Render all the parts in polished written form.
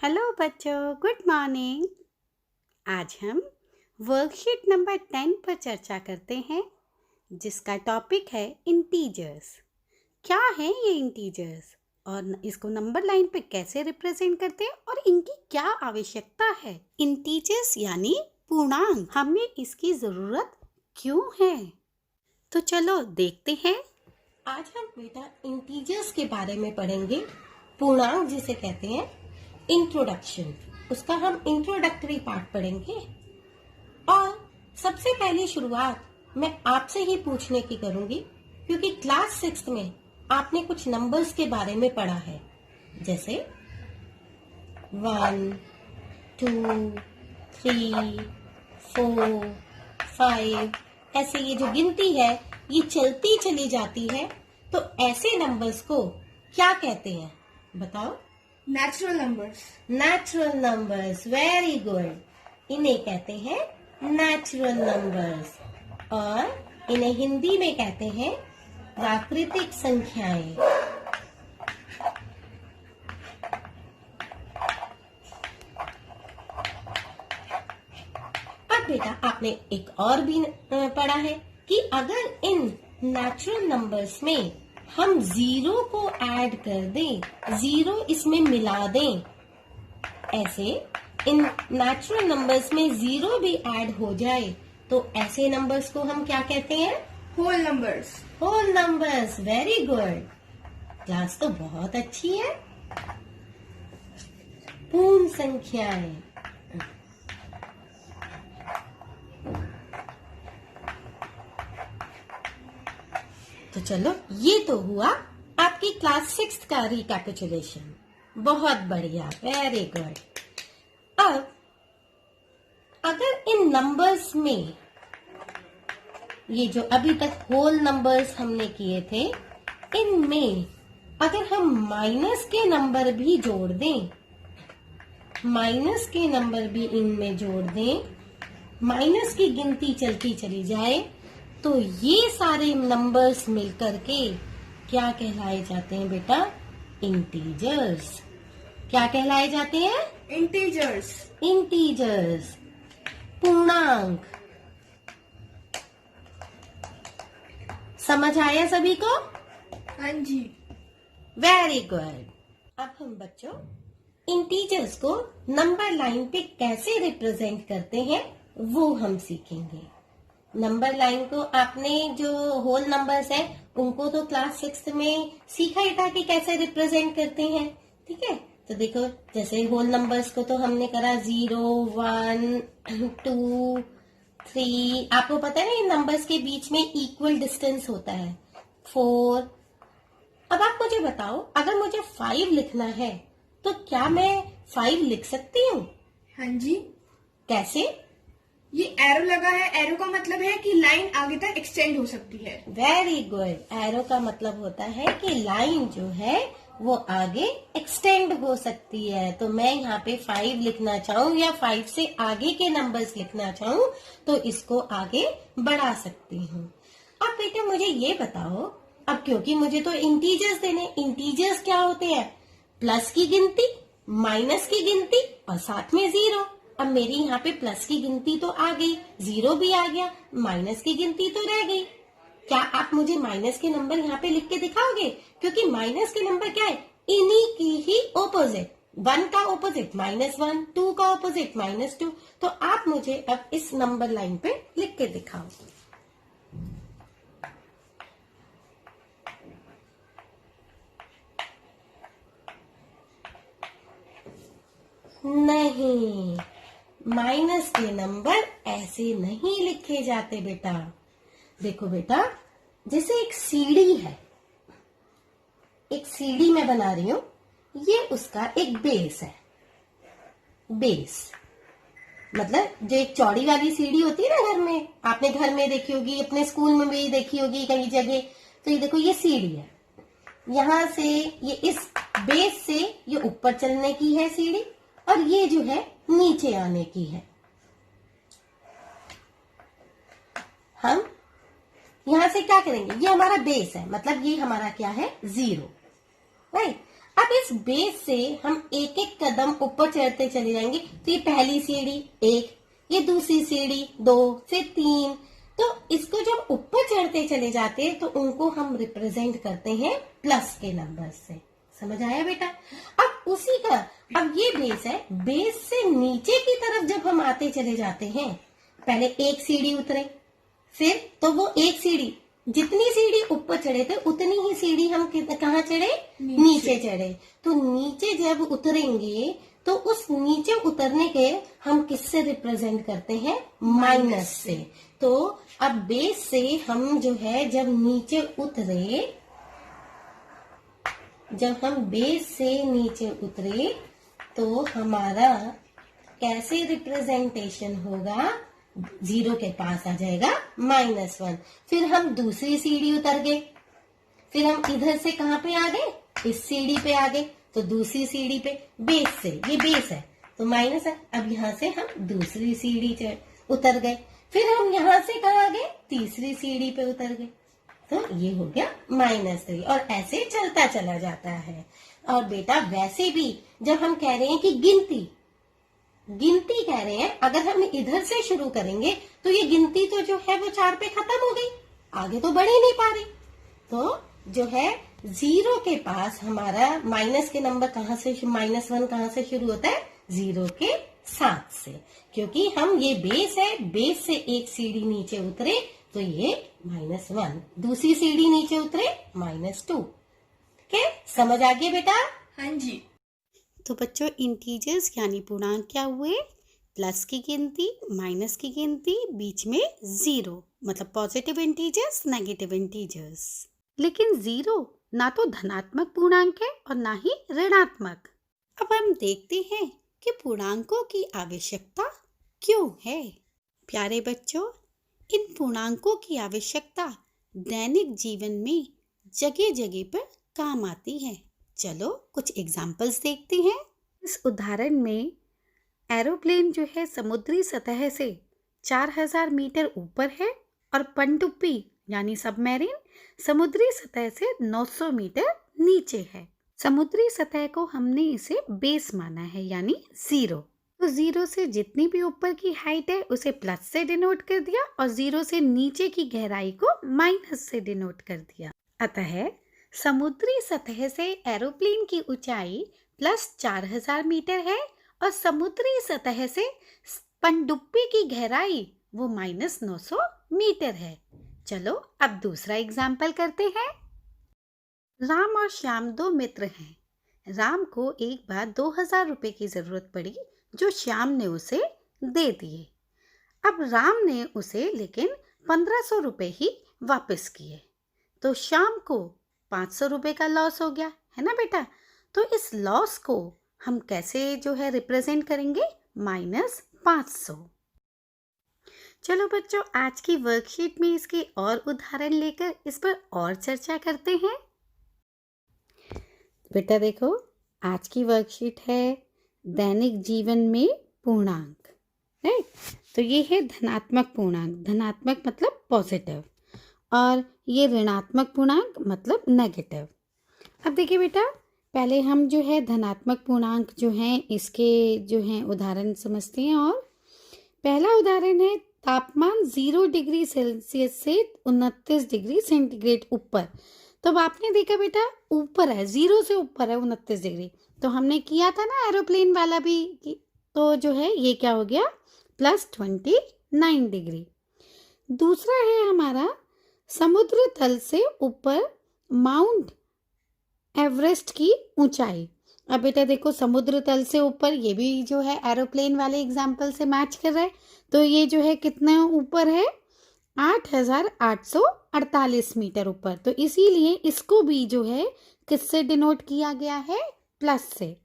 Hello बच्चों, good morning. आज हम वर्कशीट नंबर 10 पर चर्चा करते हैं, जिसका टॉपिक है इंटीजर्स। क्या है ये इंटीजर्स और इसको नंबर लाइन पे कैसे रिप्रेजेंट करते हैं और इनकी क्या आवश्यकता है। इंटीजर्स यानी पूर्णांक, हमें इसकी ज़रूरत क्यों है? तो चलो देखते हैं। आज हम बेटा इंटीजर्स के बारे में पढ़ेंगे। पूर्णांक जिसे कहते हैं, इंट्रोडक्शन, उसका हम इंट्रोडक्टरी पार्ट पढ़ेंगे। और सबसे पहले शुरुआत मैं आपसे ही पूछने की करूंगी, क्योंकि क्लास 6 में आपने कुछ नंबर्स के बारे में पढ़ा है, जैसे 1, 2, 3, 4, 5। ऐसे ये जो गिनती है ये चलती चली जाती है, तो ऐसे नंबर्स को क्या कहते हैं बताओ? Natural numbers. Natural numbers, very good. इन्हें कहते हैं नेचुरल नंबर्स, और इन्हें हिंदी में कहते हैं प्राकृतिक संख्याएं। अब बेटा आपने एक और भी पढ़ा है कि अगर इन नेचुरल नंबर्स में हम जीरो को ऐड कर दें, जीरो इसमें मिला दें, ऐसे इन नेचुरल नंबर्स में जीरो भी ऐड हो जाए, तो ऐसे नंबर्स को हम क्या कहते हैं? Whole numbers. Whole numbers, very good. Class तो बहुत अच्छी है। पूर्ण संख्याएं। तो चलो, ये तो हुआ आपकी क्लास 6 का रिकैपिचुलेशन। बहुत बढ़िया, वेरी गुड। अब अगर इन नंबर्स में, ये जो अभी तक होल नंबर्स हमने किए थे, इनमें अगर हम माइनस के नंबर भी जोड़ दें, माइनस के नंबर भी इनमें जोड़ दें, माइनस की गिनती चलती चली जाए, तो ये सारे नंबर्स मिलकर के क्या कहलाए जाते हैं बेटा? इंटीजर्स। क्या कहलाए जाते हैं? इंटीजर्स। इंटीजर्स, पूर्णांक। समझ आया सभी को? हाँ जी। Very good. अब हम बच्चों इंटीजर्स को नंबर लाइन पे कैसे रिप्रेजेंट करते हैं वो हम सीखेंगे। नंबर लाइन को आपने, जो होल नंबर्स है उनको तो क्लास 6 में सीखा ही था कि कैसे रिप्रेजेंट करते हैं, ठीक है? तो देखो, जैसे होल नंबर्स को तो हमने करा 0, 1, 2, 3। आपको पता है ना, इन नंबर्स के बीच में इक्वल डिस्टेंस होता है, 4। अब आप मुझे बताओ, अगर मुझे 5 लिखना है तो क्या मैं 5 लिख सकती हूँ? हाँ जी। कैसे? ये एरो लगा है, एरो का मतलब है कि लाइन आगे तक एक्सटेंड हो सकती है। Very good. एरो का मतलब होता है कि लाइन जो है वो आगे एक्सटेंड हो सकती है। तो मैं यहाँ पे 5 लिखना चाहूँ या 5 से आगे के नंबर्स लिखना चाहूँ तो इसको आगे बढ़ा सकती हूँ। अब बेटे मुझे ये बताओ, अब क्योंकि मुझे तो इंटीजर्स देने, इंटीजर्स क्या होते हैं? प्लस की गिनती, माइनस की गिनती और साथ में जीरो। अब मेरी यहाँ पे प्लस की गिनती तो आ गई, जीरो भी आ गया, माइनस की गिनती तो रह गई। क्या आप मुझे माइनस के नंबर यहाँ पे लिख के दिखाओगे? क्योंकि माइनस के नंबर क्या है? इन्हीं की ही ऑपोजिट। 1 का ऑपोजिट -1, 2 का ऑपोजिट -2। तो आप मुझे अब इस नंबर लाइन पे लिख के दिखाओ। नहीं, माइनस के नंबर ऐसे नहीं लिखे जाते बेटा। देखो बेटा, जैसे एक सीढ़ी है, एक सीढ़ी मैं बना रही हूं, ये उसका एक बेस है। बेस मतलब जो एक चौड़ी वाली सीढ़ी होती है ना घर में, आपने घर में देखी होगी, अपने स्कूल में भी देखी होगी कई जगह। तो ये देखो, ये सीढ़ी है, यहां से ये इस बेस से ये ऊपर चलने की है सीढ़ी, और ये जो है नीचे आने की है। हम यहां से क्या करेंगे? ये हमारा बेस है, मतलब ये हमारा क्या है? 0, राइट। अब इस बेस से हम एक एक कदम ऊपर चढ़ते चले जाएंगे। तो ये पहली सीढ़ी 1, ये दूसरी सीढ़ी 2, फिर 3। तो इसको जब ऊपर चढ़ते चले जाते हैं तो उनको हम रिप्रेजेंट करते हैं प्लस के नंबर से। समझ आया बेटा? अब उसी का, अब ये बेस है, बेस से नीचे की तरफ जब हम आते चले जाते हैं, पहले एक सीढ़ी उतरे, फिर तो वो एक सीढ़ी, जितनी सीढ़ी ऊपर चढ़े थे उतनी ही सीढ़ी हम कहाँ चढ़े? नीचे चढ़े। तो नीचे जब उतरेंगे तो उस नीचे उतरने के हम किससे रिप्रेजेंट करते हैं? माइनस से। तो अब बेस से हम जो है जब नीचे उतरे, जब हम बेस से नीचे उतरे तो हमारा कैसे रिप्रेजेंटेशन होगा? 0 के पास आ जाएगा -1। फिर हम दूसरी सीढ़ी उतर गए, फिर हम इधर से कहाँ पे आ गए? इस सीढ़ी पे आ गए। तो दूसरी सीढ़ी पे बेस से, ये बेस है तो माइनस है। अब यहाँ से हम दूसरी सीढ़ी उतर गए, फिर हम यहाँ से कहाँ आ गए? तीसरी सीढ़ी पे उतर गए। तो ये हो गया -3 और ऐसे चलता चला जाता है। और बेटा वैसे भी जब हम कह रहे हैं कि गिनती कह रहे हैं, अगर हम इधर से शुरू करेंगे तो ये गिनती तो जो है वो 4 पे खत्म हो गई, आगे तो बढ़ ही नहीं पा रही। तो जो है 0 के पास हमारा माइनस के नंबर कहाँ से, -1 कहाँ से शुरू होता है? 0 के 7 से। क्योंकि हम ये बेस है, बेस से एक सीढ़ी नीचे उतरे तो ये -1, दूसरी सीढ़ी नीचे उतरे -2। ठीक है, समझ आ गया बेटा? हाँ जी। तो बच्चों इंटीजर्स यानी पूर्णांक क्या हुए? प्लस की गिनती, माइनस की गिनती, बीच में 0, मतलब पॉजिटिव इंटीजर्स, नेगेटिव इंटीजर्स। लेकिन 0 ना तो धनात्मक पूर्णांक है और ना ही ऋणात्मक। अब हम देखते हैं कि पूर्णांकों की आवश्यकता क्यों है। प्यारे बच्चों, इन पूर्णांकों की आवश्यकता दैनिक जीवन में जगह जगह पर काम आती है। चलो कुछ एग्जाम्पल्स देखते हैं। इस उदाहरण में एरोप्लेन जो है समुद्री सतह से 4000 मीटर ऊपर है और पनडुब्बी यानी सबमरीन समुद्री सतह से 900 मीटर नीचे है। समुद्री सतह को हमने इसे बेस माना है यानी 0। तो 0 से जितनी भी ऊपर की हाइट है उसे प्लस से डिनोट कर दिया और 0 से नीचे की गहराई को माइनस से डिनोट कर दिया। अतः समुद्री सतह से एरोप्लेन की ऊंचाई प्लस 4000 मीटर है और समुद्री सतह से पनडुब्बी की गहराई वो -900 मीटर है। चलो अब दूसरा एग्जाम्पल करते हैं। राम और श्याम 2 मित्र हैं। राम को एक बार 2000 रुपए की जरूरत पड़ी जो श्याम ने उसे दे दिए। अब राम ने उसे लेकिन 1500 रुपए ही वापस किए, तो श्याम को 500 रुपए का लॉस हो गया, है ना बेटा? तो इस लॉस को हम कैसे जो है रिप्रेजेंट करेंगे? -500। चलो बच्चों, आज की वर्कशीट में इसके और उदाहरण लेकर इस पर और चर्चा करते हैं। बेटा देखो, आज की वर्कशीट है दैनिक जीवन में पूर्णांक, राइट? तो ये है धनात्मक पूर्णांक, धनात्मक मतलब पॉजिटिव, और ये ऋणात्मक पूर्णांक मतलब नेगेटिव। अब देखिए बेटा, पहले हम जो है धनात्मक पूर्णांक जो हैं इसके जो हैं उदाहरण समझते हैं। और पहला उदाहरण है तापमान 0 डिग्री सेल्सियस से 29 डिग्री सेंटीग्रेड ऊपर। तो अब आपने देखा बेटा ऊपर है, 0 से ऊपर है 29 डिग्री। तो हमने किया था ना एरोप्लेन वाला भी, तो जो है ये क्या हो गया? +29 डिग्री। दूसरा है हमारा समुद्र तल से ऊपर माउंट एवरेस्ट की ऊंचाई। अब बेटा देखो समुद्र तल से ऊपर, ये भी जो है एरोप्लेन वाले एग्जाम्पल से मैच कर रहा है। तो ये जो है कितना ऊपर है? 8848 मीटर ऊपर। तो इसीलिए इसको भी जो है किससे डिनोट किया गया है? प्लस से।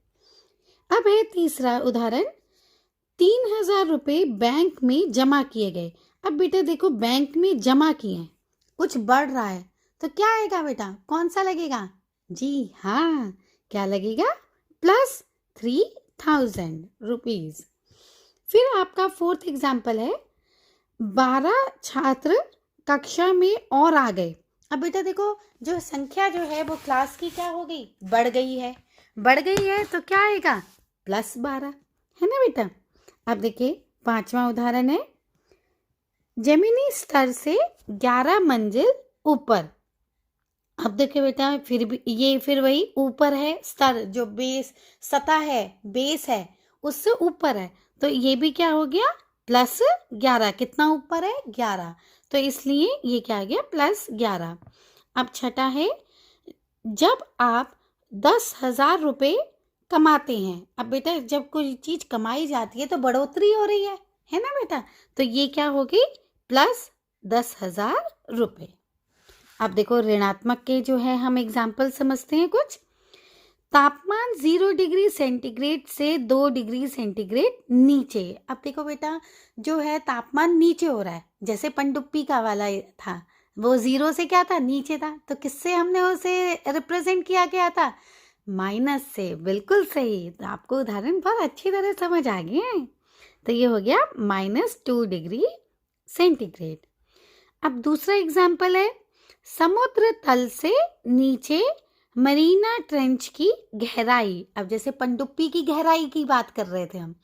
अब है तीसरा उदाहरण, 3000 रुपये बैंक में जमा किए गए। अब बेटा देखो बैंक में जमा किए हैं, कुछ बढ़ रहा है, तो क्या आएगा बेटा? कौन सा लगेगा? जी हाँ, क्या लगेगा? +3000 रुपीज। फिर आपका फोर्थ एग्जाम्पल है 12 छात्र कक्षा में और आ गए। अब बेटा देखो जो संख्या जो है वो क्लास की क्या हो गई? बढ़ गई है। बढ़ गई है तो क्या आएगा, +12, है ना बेटा। अब देखिए 5वां उदाहरण है, जमीनी स्तर से 11 मंजिल ऊपर। अब देखिए बेटा फिर भी ये फिर वही ऊपर है, स्तर जो बेस सतह है, बेस है, उससे ऊपर है, तो ये भी क्या हो गया, +11। कितना ऊपर है, 11, तो इसलिए ये क्या आ गया, +11। अब छठा है, जब आप 10,000 रुपये कमाते हैं। अब बेटा जब कोई चीज कमाई जाती है तो बढ़ोतरी हो रही है ना बेटा, तो ये क्या होगी, +10,000 रुपये। अब देखो ऋणात्मक के जो है हम एग्जाम्पल समझते हैं कुछ। तापमान 0 डिग्री सेंटीग्रेड से 2 डिग्री सेंटीग्रेड नीचे। अब देखो बेटा जो है तापमान नीचे हो रहा है, जैसे पनडुब्बी का वाला था, वो 0 से क्या था, नीचे था, तो किससे हमने उसे रिप्रेजेंट किया गया था, माइनस से। बिल्कुल सही, तो आपको उदाहरण बहुत अच्छी तरह समझ आ गए हैं। तो ये हो गया -2 डिग्री सेंटीग्रेड। अब दूसरा एग्जाम्पल है, समुद्र तल से नीचे मरीना ट्रेंच की गहराई। अब जैसे पनडुब्बी की गहराई की बात कर रहे थे हम,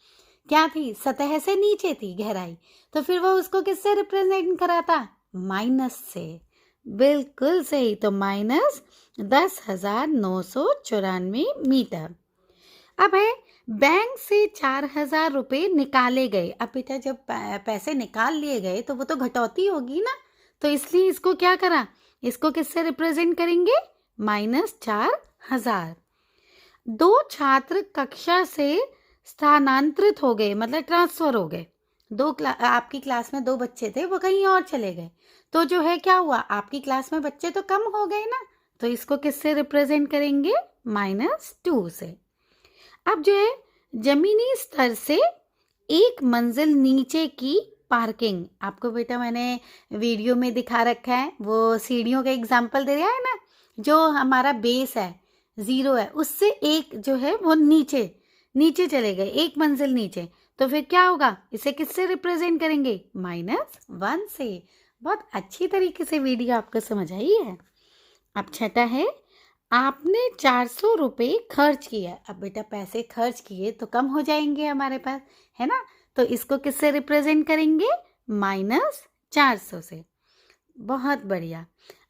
क्या थी, सतह से नीचे थी गहराई, तो फिर वो उसको किससे रिप्रेजेंट करा था, माइनस से। बिल्कुल सही, तो -10,994 मीटर। अब है, बैंक से 4,000 रुपये निकाले गए। अब बेटा जब पैसे निकाल लिए गए तो वो तो घटौती होगी ना, तो इसलिए इसको क्या करा, इसको किससे रिप्रेजेंट करेंगे, -4,000। 2 छात्र कक्षा से स्थानांतरित हो गए, मतलब ट्रांसफर हो गए। आपकी क्लास में 2 बच्चे थे, वो कहीं और चले गए, तो जो है क्या हुआ, आपकी क्लास में बच्चे तो कम हो गए ना, तो इसको किससे रिप्रेजेंट करेंगे, -2 से। अब जो है जमीनी स्तर से 1 मंजिल नीचे की पार्किंग। आपको बेटा मैंने वीडियो में दिखा रखा है, वो सीढ़ियों का एग्जाम्पल दे रहा है ना, जो हमारा बेस है 0 है, उससे एक जो है वो नीचे चले गए, 1 मंजिल नीचे, तो फिर क्या होगा, इसे किससे रिप्रेजेंट करेंगे, -1 से। बहुत अच्छी तरीके से वीडियो आपको समझ आई है। अब छठा है, आपने 400 रुपये खर्च किया। अब बेटा पैसे खर्च किए तो कम हो जाएंगे हमारे पास, है ना, तो इसको किससे रिप्रेजेंट करेंगे, -400 से। बहुत बढ़िया।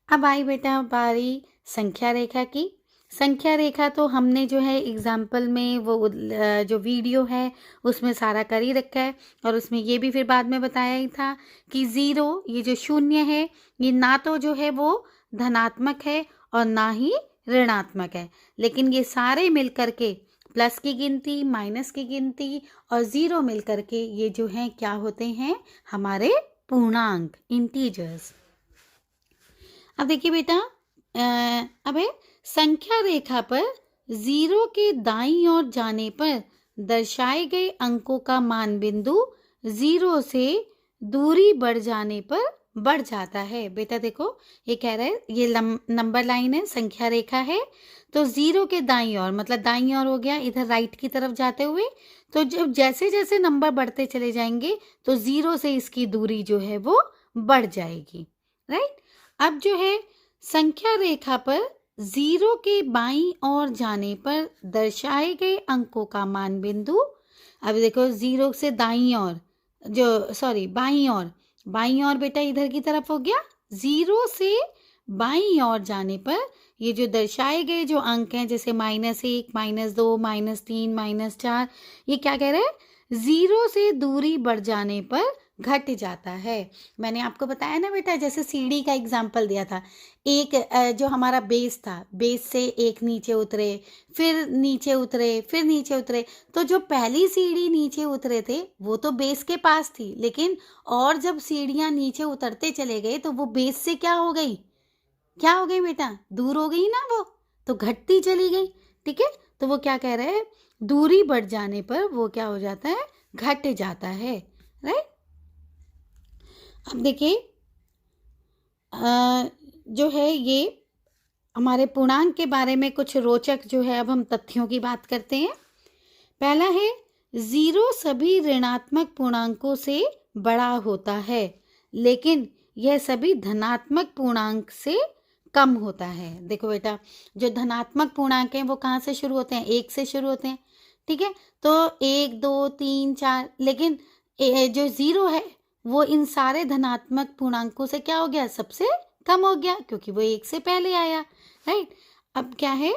अब आई बेटा बारी संख्या रेखा की। संख्या रेखा तो हमने जो है एग्जाम्पल में वो जो वीडियो है उसमें सारा कर ही रखा है, और उसमें ये भी फिर बाद में बताया ही था कि 0, ये जो 0 है, ये ना तो जो है वो धनात्मक है और ना ही ऋणात्मक है, लेकिन ये सारे मिल करके प्लस की गिनती, माइनस की गिनती और 0 मिल करके ये जो हैं क्या होते हैं, हमारे पूर्णांक, इंटीजर्स। अब देखिए बेटा अब है, संख्या रेखा पर 0 के दाईं ओर जाने पर दर्शाए गए अंकों का मान बिंदु 0 से दूरी बढ़ जाने पर बढ़ जाता है। बेटा देखो ये कह रहा है, ये नंबर लाइन है, संख्या रेखा है, तो 0 के दाईं ओर, मतलब दाईं ओर हो गया इधर राइट की तरफ जाते हुए, तो जब जैसे जैसे नंबर बढ़ते चले जाएंगे तो 0 से इसकी दूरी जो है वो बढ़ जाएगी, राइट। अब जो है संख्या रेखा पर 0 के बाईं ओर जाने पर दर्शाए गए अंकों का मान बिंदु, अब देखो 0 से दाईं ओर, बाईं ओर बेटा इधर की तरफ हो गया, 0 से बाईं ओर जाने पर ये जो दर्शाए गए जो अंक हैं, जैसे -1, -2, -3, -4, ये क्या कह रहे हैं, 0 से दूरी बढ़ जाने पर घट जाता है। मैंने आपको बताया ना बेटा, जैसे सीढ़ी का एग्जाम्पल दिया था, एक जो हमारा बेस था, बेस से एक नीचे उतरे, फिर नीचे उतरे, फिर नीचे उतरे, तो जो पहली सीढ़ी नीचे उतरे थे वो तो बेस के पास थी, लेकिन और जब सीढ़ियां नीचे उतरते चले गए तो वो बेस से क्या हो गई बेटा, दूर हो गई ना, वो तो घटती चली गई, ठीक है। तो वो क्या कह रहे हैं, दूरी बढ़ जाने पर वो क्या हो जाता है, घट जाता है, राइट। अब देखिए जो है ये हमारे पूर्णांक के बारे में कुछ रोचक जो है, अब हम तथ्यों की बात करते हैं। पहला है, 0 सभी ऋणात्मक पूर्णांकों से बड़ा होता है, लेकिन यह सभी धनात्मक पूर्णांक से कम होता है। देखो बेटा, जो धनात्मक पूर्णांक हैं वो कहाँ से शुरू होते हैं? 1 से शुरू होते हैं, ठीक है? तो 1, 2, 3, 4, लेकिन जो 0 है वो इन सारे धनात्मक पूर्णांकों से क्या हो गया? सबसे कम हो गया, क्योंकि वो 1 से पहले आया, राइट? अब क्या है?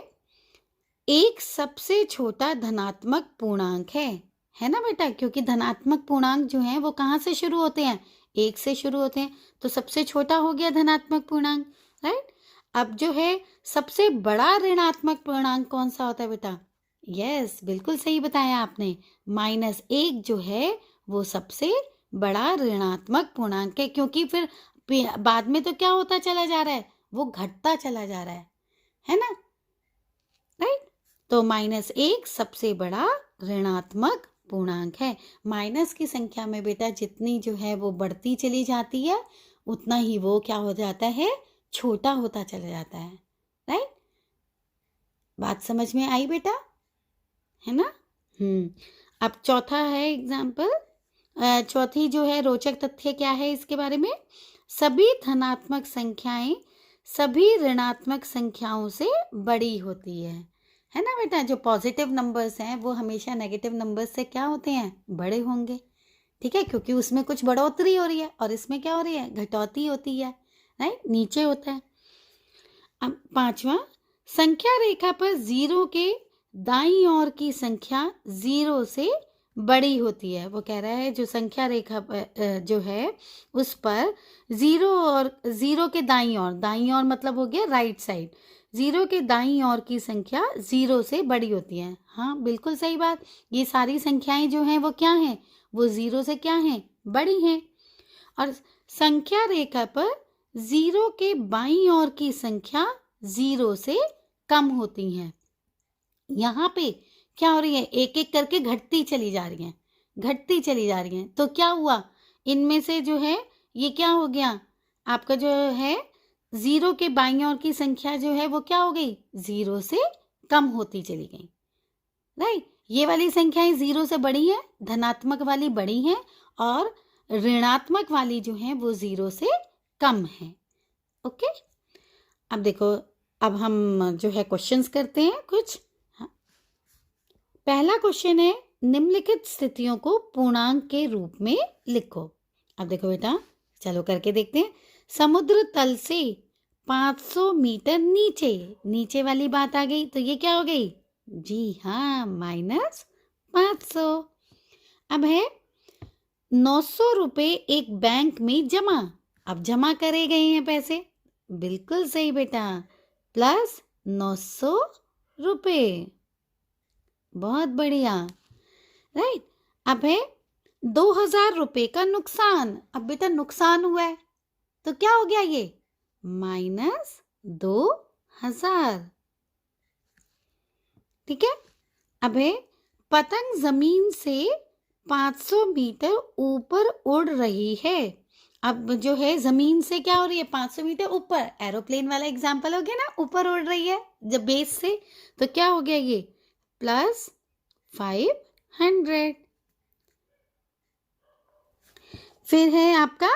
1 सबसे छोटा धनात्मक पूर्णांक है ना बेटा? क्योंकि धनात्मक पूर्णांक जो हैं वो कहाँ से शुरू होते हैं? 1 से शुरू होते हैं, तो सबसे छोटा हो गया धनात्मक पूर्णांक, राइट? अब जो है सबसे बड़ा ऋणात्मक पूर्णांक कौन सा होता है बेटा? यस, बिल्कुल सही बताया आपने। -1 जो है वो सबसे बड़ा ऋणात्मक पूर्णांक है, क्योंकि फिर बाद में तो क्या होता चला जा रहा है? वो घटता चला जा रहा है ना? राइट? तो -1 सबसे बड़ा ऋणात्मक पूर्णांक है। माइनस की संख्या में बेटा जितनी जो है वो बढ़ती चली जाती है, उतना ही वो क्या हो जाता है? छोटा होता चला जाता है, राइट? बात समझ में आई बेटा? है ना? अब चौथा है एग्जाम्पल। चौथी जो है रोचक तथ्य क्या है इसके बारे में? सभी धनात्मक संख्याएं सभी ऋणात्मक संख्याओं से बड़ी होती है ना बेटा? जो पॉजिटिव नंबर्स हैं वो हमेशा नेगेटिव नंबर्स से क्या होते हैं? बड़े होंगे, ठीक है? क्योंकि उसमें कुछ बढ़ोतरी हो रही है और इसमें क्या हो रही है? घटौती होती है, राइट? नीचे होता है। अब पांचवा, संख्या रेखा पर 0 के दाईं ओर की संख्या 0 से बड़ी होती है। वो कह रहा है जो संख्या रेखा पर जो है उस पर 0 के दाईं ओर मतलब हो गया राइट साइड, 0 के दाईं ओर की संख्या 0 से बड़ी होती है। हाँ, बिल्कुल सही बात। ये सारी संख्याएं जो हैं वो क्या हैं? वो 0 से क्या हैं? बड़ी हैं। और संख्या रेखा पर 0 के बाईं ओर की संख्या 0 से कम होती हैं। यहाँ पे क्या हो रही है? एक एक करके घटती चली जा रही हैं। तो क्या हुआ? इनमें से जो है ये क्या हो गया? आपका जो है 0 के बाईं ओर की संख्या जो है वो क्या हो गई? 0 से कम होती चली गई, राइट? ये वाली संख्याएं 0 से बड़ी हैं, धनात्मक वाली बड़ी हैं, और ऋणात्मक वाली जो है वो 0 से कम है। ओके, अब देखो, अब हम जो है क्वेश्चंस करते हैं कुछ। पहला क्वेश्चन है, निम्नलिखित स्थितियों को पूर्णांक के रूप में लिखो। अब देखो बेटा, चलो करके देखते हैं। समुद्र तल से 500 मीटर नीचे वाली बात आ गई, तो ये क्या हो गई? जी हाँ, -500। अब है 900 रुपए एक बैंक में जमा। अब जमा करे गए हैं पैसे, बिल्कुल सही बेटा, प्लस 900 रुपए। बहुत बढ़िया, राइट? अब है 2000 रुपए का नुकसान। अब बेटा नुकसान हुआ है तो क्या हो गया? ये -2000, ठीक है? अब है पतंग जमीन से 500 मीटर ऊपर उड़ रही है। अब जो है जमीन से क्या हो रही है? 500 मीटर ऊपर। एरोप्लेन वाला एग्जाम्पल हो गया ना, ऊपर उड़ रही है जब बेस से, तो क्या हो गया? ये +500। फिर है आपका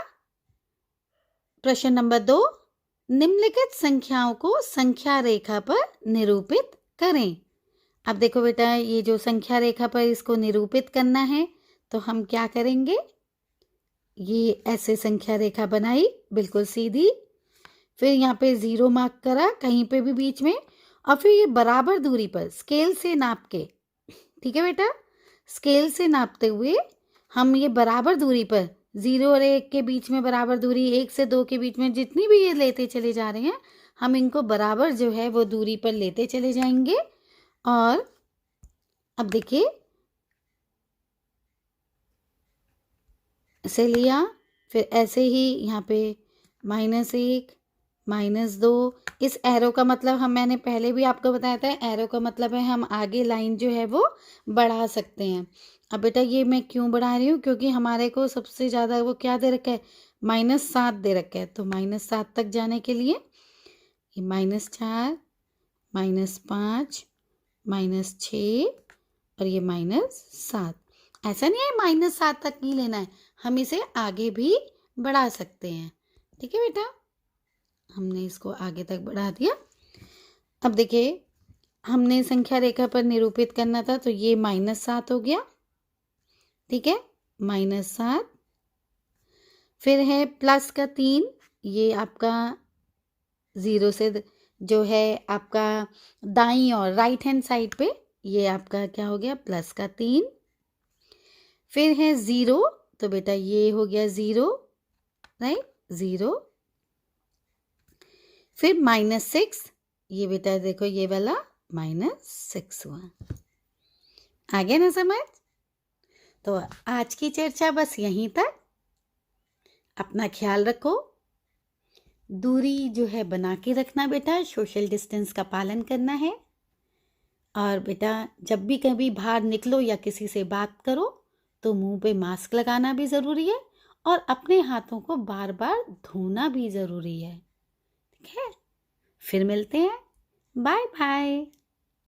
प्रश्न नंबर 2, निम्नलिखित संख्याओं को संख्या रेखा पर निरूपित करें। अब देखो बेटा, ये जो संख्या रेखा पर इसको निरूपित करना है तो हम क्या करेंगे? ये ऐसे संख्या रेखा बनाई, बिल्कुल सीधी, फिर यहाँ पे 0 मार्क करा कहीं पे भी बीच में, और फिर ये बराबर दूरी पर स्केल से नाप के, ठीक है बेटा, स्केल से नापते हुए हम ये बराबर दूरी पर 0 और 1 के बीच में बराबर दूरी, 1 से 2 के बीच में जितनी भी ये लेते चले जा रहे हैं, हम इनको बराबर जो है वो दूरी पर लेते चले जाएंगे। और अब देखिए, ऐसे लिया, फिर ऐसे ही यहाँ पे -1, -2। इस एरो का मतलब मैंने पहले भी आपको बताया था, एरो का मतलब है हम आगे लाइन जो है वो बढ़ा सकते हैं। अब बेटा ये मैं क्यों बढ़ा रही हूँ? क्योंकि हमारे को सबसे ज़्यादा वो क्या दे रखा है? -7 दे रखा है। तो -7 तक जाने के लिए ये -4, -5, -6 और ये -7। ऐसा नहीं है -7 तक नहीं लेना है, हम इसे आगे भी बढ़ा सकते हैं, ठीक है बेटा? हमने इसको आगे तक बढ़ा दिया। अब देखिए, हमने संख्या रेखा पर निरूपित करना था, तो ये -7 हो गया। ठीक है, -7। फिर है प्लस का 3, ये आपका 0 से जो है आपका दाईं और राइट हैंड साइड पे, ये आपका क्या हो गया, प्लस का 3। फिर है 0, तो बेटा ये हो गया 0, राइट, 0। फिर -6, ये बेटा देखो ये वाला -6 हुआ। आ गया ना समझ? तो आज की चर्चा बस यहीं तक। अपना ख्याल रखो, दूरी जो है बना के रखना बेटा, सोशल डिस्टेंस का पालन करना है। और बेटा जब भी कभी बाहर निकलो या किसी से बात करो तो मुंह पे मास्क लगाना भी ज़रूरी है और अपने हाथों को बार बार धोना भी ज़रूरी है। ठीक है, फिर मिलते हैं। Bye bye.